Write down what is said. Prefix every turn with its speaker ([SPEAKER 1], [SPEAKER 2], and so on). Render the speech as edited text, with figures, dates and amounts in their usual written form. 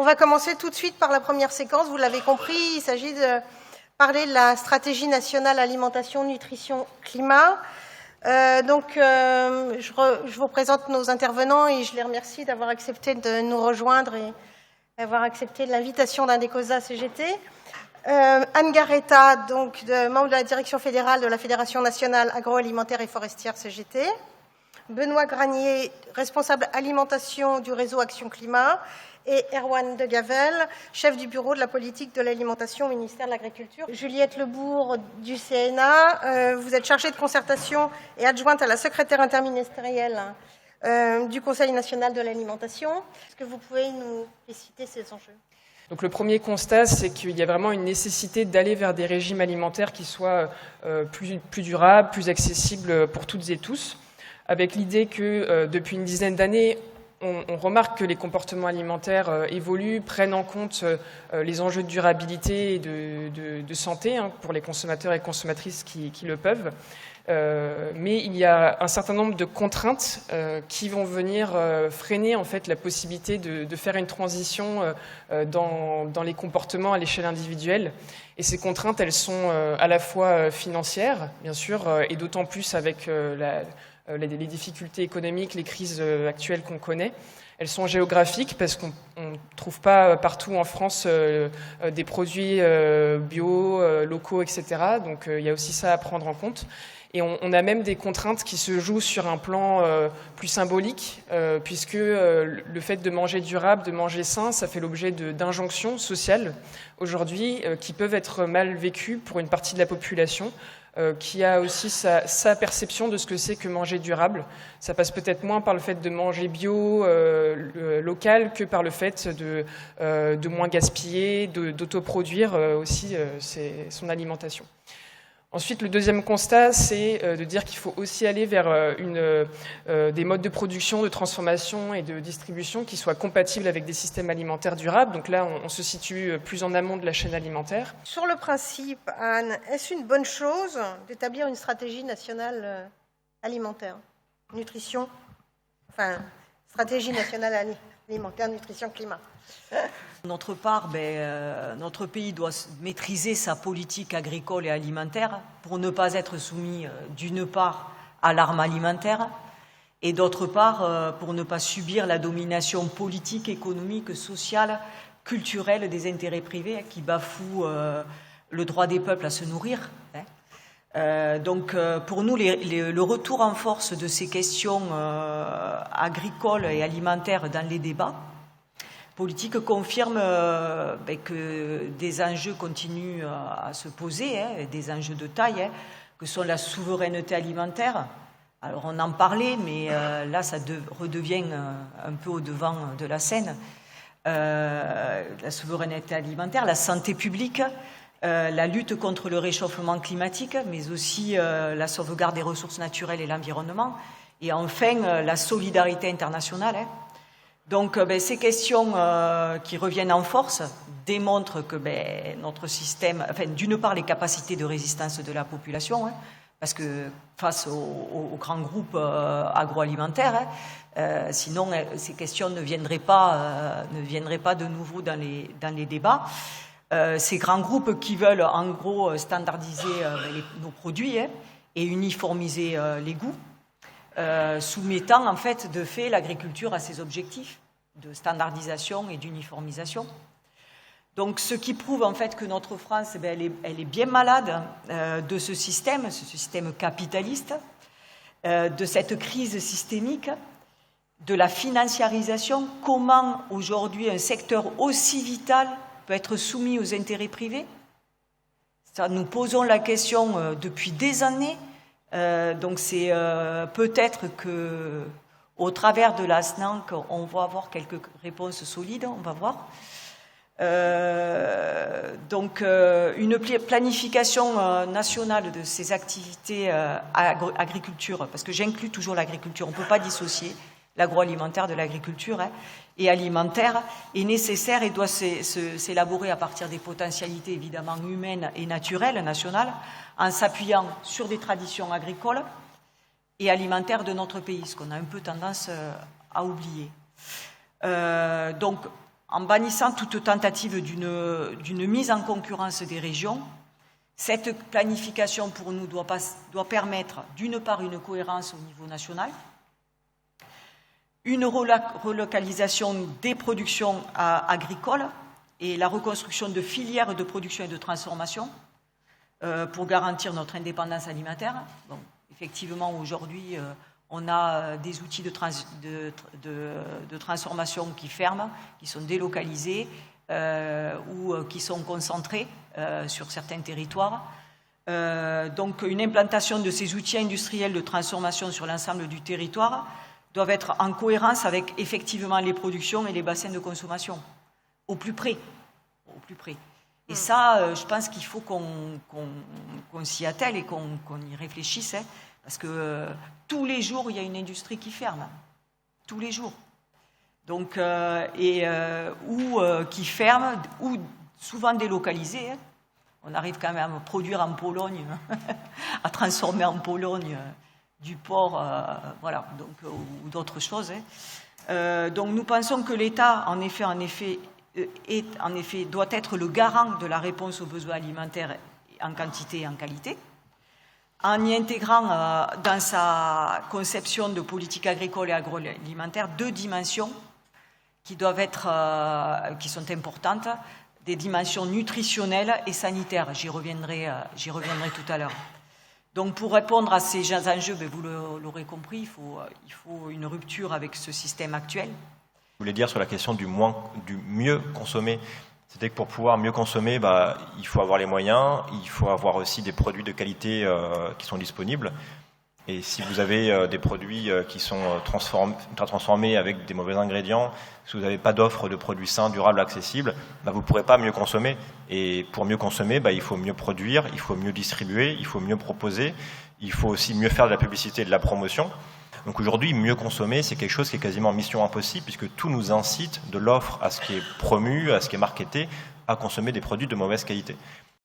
[SPEAKER 1] va commencer tout de suite par la première séquence. Vous l'avez compris, il s'agit de parler de la stratégie nationale alimentation, nutrition, climat. Je vous présente nos intervenants et je les remercie d'avoir accepté de nous rejoindre et d'avoir accepté l'invitation d'Indecosa CGT. Anne Garreta, donc membre de la direction fédérale de la Fédération nationale agroalimentaire et forestière CGT. Benoît Granier, responsable alimentation du réseau Action Climat, et Erwan de Gavel, chef du bureau de la politique de l'alimentation au ministère de l'Agriculture. Juliette Lebourg du CNA, vous êtes chargée de concertation et adjointe à la secrétaire interministérielle du Conseil national de l'alimentation. Est-ce que vous pouvez nous citer ces enjeux ?
[SPEAKER 2] Donc le premier constat, c'est qu'il y a vraiment une nécessité d'aller vers des régimes alimentaires qui soient plus durables, plus accessibles pour toutes et tous, avec l'idée que depuis une dizaine d'années, on remarque que les comportements alimentaires évoluent, prennent en compte les enjeux de durabilité et de santé pour les consommateurs et consommatrices qui le peuvent. Mais il y a un certain nombre de contraintes qui vont venir freiner en fait la possibilité de faire une transition dans les comportements à l'échelle individuelle. Et ces contraintes, elles sont à la fois financières, bien sûr, et d'autant plus avec les difficultés économiques, les crises actuelles qu'on connaît. Elles sont géographiques parce qu'on ne trouve pas partout en France des produits bio, locaux, etc. Donc il y a aussi ça à prendre en compte. Et on a même des contraintes qui se jouent sur un plan plus symbolique, puisque le fait de manger durable, de manger sain, ça fait l'objet d'injonctions sociales aujourd'hui qui peuvent être mal vécues pour une partie de la population, qui a aussi sa perception de ce que c'est que manger durable. Ça passe peut-être moins par le fait de manger bio, local, que par le fait de moins gaspiller, d'autoproduire aussi son alimentation. Ensuite, le deuxième constat, c'est de dire qu'il faut aussi aller vers des modes de production, de transformation et de distribution qui soient compatibles avec des systèmes alimentaires durables. Donc là, on se situe plus en amont de la chaîne alimentaire.
[SPEAKER 1] Sur le principe, Anne, est-ce une bonne chose d'établir une stratégie nationale alimentaire, nutrition, stratégie nationale alimentaire, nutrition, climat?
[SPEAKER 3] D'autre part, notre pays doit maîtriser sa politique agricole et alimentaire pour ne pas être soumis, d'une part, à l'arme alimentaire et d'autre part, pour ne pas subir la domination politique, économique, sociale, culturelle des intérêts privés qui bafouent le droit des peuples à se nourrir. Donc, pour nous, le retour en force de ces questions agricoles et alimentaires dans les débats politique confirme que des enjeux continuent à se poser, des enjeux de taille, que sont la souveraineté alimentaire. Alors on en parlait, mais là ça redevient un peu au devant de la scène. La souveraineté alimentaire, la santé publique, la lutte contre le réchauffement climatique, mais aussi la sauvegarde des ressources naturelles et l'environnement, et enfin la solidarité internationale. Donc, ces questions qui reviennent en force démontrent que notre système, d'une part, les capacités de résistance de la population, parce que face aux grands groupes agroalimentaires, sinon ces questions ne viendraient pas de nouveau dans les débats. Ces grands groupes qui veulent en gros standardiser nos produits et uniformiser les goûts. Soumettant en fait de fait l'agriculture à ses objectifs de standardisation et d'uniformisation. Donc ce qui prouve en fait que notre France elle est bien malade de ce système capitaliste, de cette crise systémique, de la financiarisation. Comment aujourd'hui un secteur aussi vital peut être soumis aux intérêts privés? Ça, nous posons la question depuis des années. Donc c'est peut-être que au travers de la SNANC, on va avoir quelques réponses solides, on va voir. Donc une planification nationale de ces activités agriculture, parce que j'inclus toujours l'agriculture, on ne peut pas dissocier l'agroalimentaire de l'agriculture et alimentaire, est nécessaire et doit s'élaborer à partir des potentialités évidemment humaines et naturelles, nationales, en s'appuyant sur des traditions agricoles et alimentaires de notre pays, ce qu'on a un peu tendance à oublier. Donc, en bannissant toute tentative d'une mise en concurrence des régions. Cette planification, pour nous, doit permettre, d'une part, une cohérence au niveau national, une relocalisation des productions agricoles et la reconstruction de filières de production et de transformation pour garantir notre indépendance alimentaire. Bon, effectivement, aujourd'hui, on a des outils de transformation qui ferment, qui sont délocalisés ou qui sont concentrés sur certains territoires. Donc, une implantation de ces outils industriels de transformation sur l'ensemble du territoire doivent être en cohérence avec effectivement les productions et les bassins de consommation, au plus près. Et ça, je pense qu'il faut qu'on s'y attelle et qu'on y réfléchisse, hein, parce que tous les jours, il y a une industrie qui ferme. Tous les jours. Donc, ou qui ferme, ou souvent délocalisée. Hein. On arrive quand même à produire en Pologne, à transformer en Pologne du porc, voilà, donc, ou d'autres choses. Hein. Donc nous pensons que l'État, en effet, doit être le garant de la réponse aux besoins alimentaires en quantité et en qualité, en y intégrant dans sa conception de politique agricole et agroalimentaire 2 dimensions qui sont importantes, des dimensions nutritionnelles et sanitaires. J'y reviendrai tout à l'heure. Donc pour répondre à ces enjeux, vous l'aurez compris, il faut une rupture avec ce système actuel.
[SPEAKER 4] Je voulais dire sur la question du mieux consommer. C'est-à-dire que pour pouvoir mieux consommer, il faut avoir les moyens, il faut avoir aussi des produits de qualité qui sont disponibles. Et si vous avez des produits qui sont transformés avec des mauvais ingrédients, si vous n'avez pas d'offre de produits sains, durables, accessibles, vous ne pourrez pas mieux consommer. Et pour mieux consommer, il faut mieux produire, il faut mieux distribuer, il faut mieux proposer, il faut aussi mieux faire de la publicité et de la promotion. Donc aujourd'hui, mieux consommer, c'est quelque chose qui est quasiment mission impossible, puisque tout nous incite, de l'offre à ce qui est promu, à ce qui est marketé, à consommer des produits de mauvaise qualité.